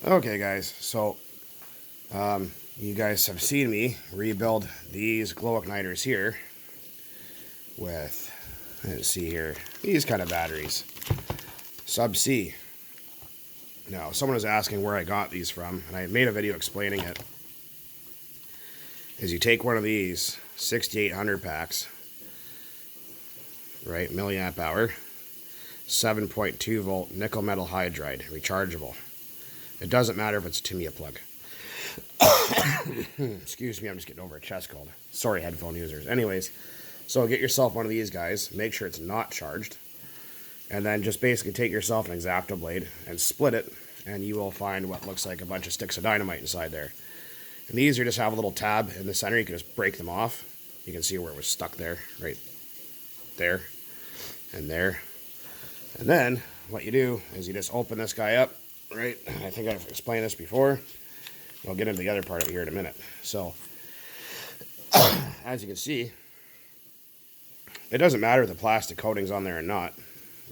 Okay guys, so you guys have seen me rebuild these glow igniters here with, let's see here, these kind of batteries, sub C. Now someone was asking where I got these from, and I made a video explaining it. Is you take one of these 6800 packs, right, milliamp hour, 7.2 volt nickel metal hydride, rechargeable. It doesn't matter if it's a Tamiya plug. Excuse me, I'm just getting over a chest cold. Sorry, headphone users. Anyways, so get yourself one of these guys. Make sure it's not charged. And then just basically take yourself an X-Acto blade and split it, and you will find what looks like a bunch of sticks of dynamite inside there. And these are just have a little tab in the center. You can just break them off. You can see where it was stuck there, right there and there. And then what you do is you just open this guy up, right? I think I've explained this before. I'll get into the other part of it here in a minute. So, as you can see, it doesn't matter if the plastic coating's on there or not.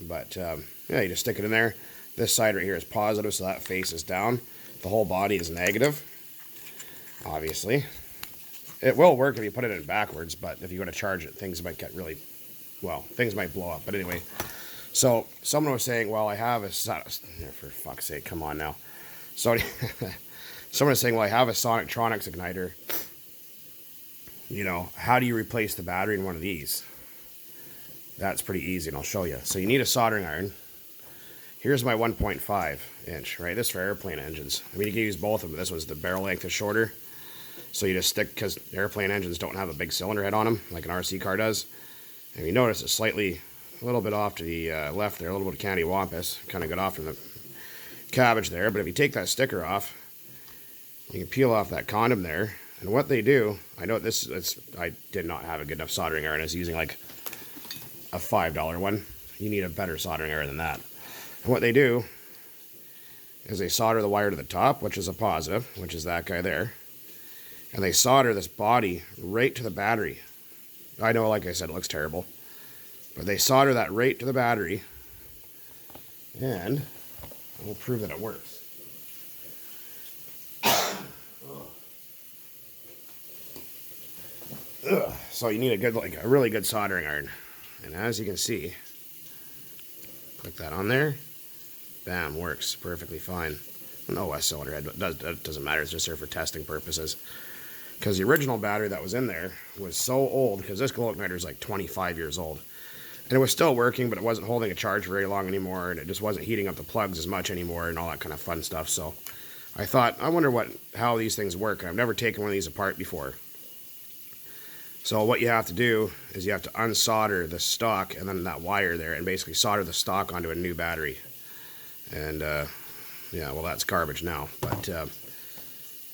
But, yeah, you just stick it in there. This side right here is positive, so that face is down. The whole body is negative, obviously. It will work if you put it in backwards, but if you go to charge it, things might get really, well, things might blow up. But anyway, so someone was saying, well, I have a, for fuck's sake, come on now. So, someone was saying, well, I have a Sonic Tronics igniter. You know, how do you replace the battery in one of these? That's pretty easy, and I'll show you. So you need a soldering iron. Here's my 1.5 inch, right? This is for airplane engines. I mean, you can use both of them. This was the barrel length is shorter. So you just stick, because airplane engines don't have a big cylinder head on them, like an RC car does. And you notice it's slightly, a little bit off to the left there, a little bit of candy wampus. Kind of got off from the cabbage there. But if you take that sticker off, you can peel off that condom there. And what they do, I know this is, I did not have a good enough soldering iron. I was using like a $5 one. You need a better soldering iron than that. And what they do is they solder the wire to the top, which is a positive, which is that guy there. And they solder this body right to the battery. I know, like I said, it looks terrible. But they solder that right to the battery. And we'll prove that it works. So you need a good, like a really good soldering iron. And as you can see, click that on there. Bam, works perfectly fine. An OS cylinder head, but it doesn't matter. It's just there for testing purposes. Because the original battery that was in there was so old, because this glow igniter is like 25 years old. And it was still working, but it wasn't holding a charge very long anymore, and it just wasn't heating up the plugs as much anymore and all that kind of fun stuff. So I thought, I wonder how these things work. I've never taken one of these apart before. So what you have to do is you have to unsolder the stock and then that wire there and basically solder the stock onto a new battery. And, yeah, well, that's garbage now. But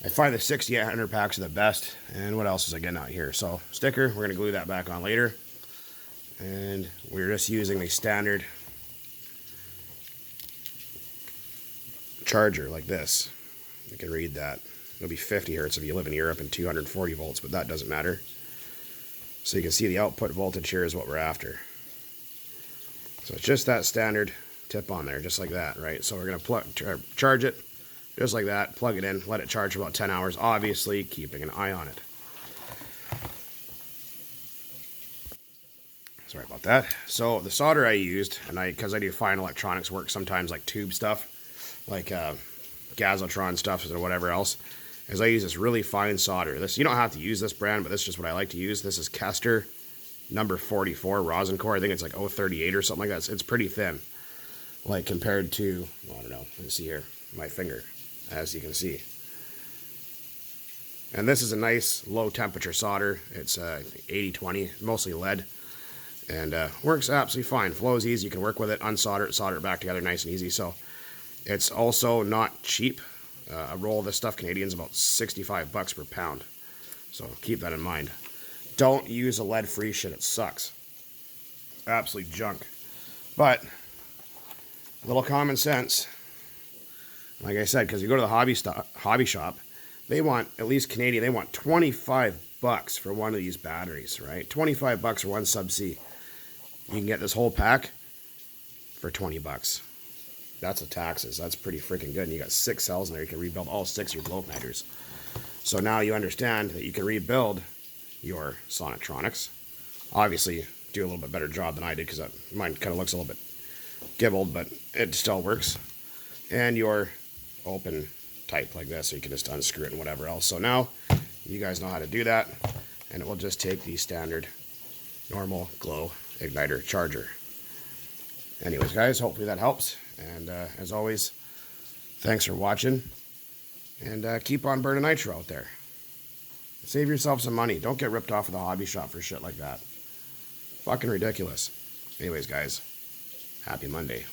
I find the 6800 packs are the best. And what else is I getting out here? So sticker, we're going to glue that back on later. And we're just using the standard charger like this. You can read that. It'll be 50 hertz if you live in Europe and 240 volts, but that doesn't matter. So you can see the output voltage here is what we're after. So it's just that standard tip on there, just like that, right? So we're going to charge it just like that, plug it in, let it charge for about 10 hours, obviously keeping an eye on it. Sorry about that. So the solder I used, and because I do fine electronics work sometimes, like tube stuff, like Gazotron stuff or whatever else, is I use this really fine solder. This, you don't have to use this brand, but this is just what I like to use. This is Kester number 44 rosin core. I think it's like 038 or something like that. It's pretty thin, like compared to, well, I don't know. Let's see here, my finger, as you can see. And this is a nice low temperature solder. It's 80-20, mostly lead. And works absolutely fine. Flows easy. You can work with it, unsolder it, solder it back together nice and easy. So it's also not cheap. A roll of this stuff, Canadian's about 65 bucks per pound. So keep that in mind. Don't use a lead-free shit. It sucks. Absolute junk. But a little common sense. Like I said, because you go to the hobby shop, they want, at least Canadian, they want 25 bucks for one of these batteries, right? 25 bucks for one sub C. You can get this whole pack for 20 bucks. That's the taxes. That's pretty freaking good. And you got 6 cells in there. You can rebuild all 6 of your glow igniters. So now you understand that you can rebuild your Sonitronics. Obviously, do a little bit better job than I did because mine kind of looks a little bit gibbled, but it still works. And your open type like this, so you can just unscrew it and whatever else. So now you guys know how to do that, and it will just take the standard normal glow igniter charger. Anyways, guys, hopefully that helps. And as always, thanks for watching. And keep on burning nitro out there. Save yourself some money. Don't get ripped off at the hobby shop for shit like that. Fucking ridiculous. Anyways, guys, happy Monday.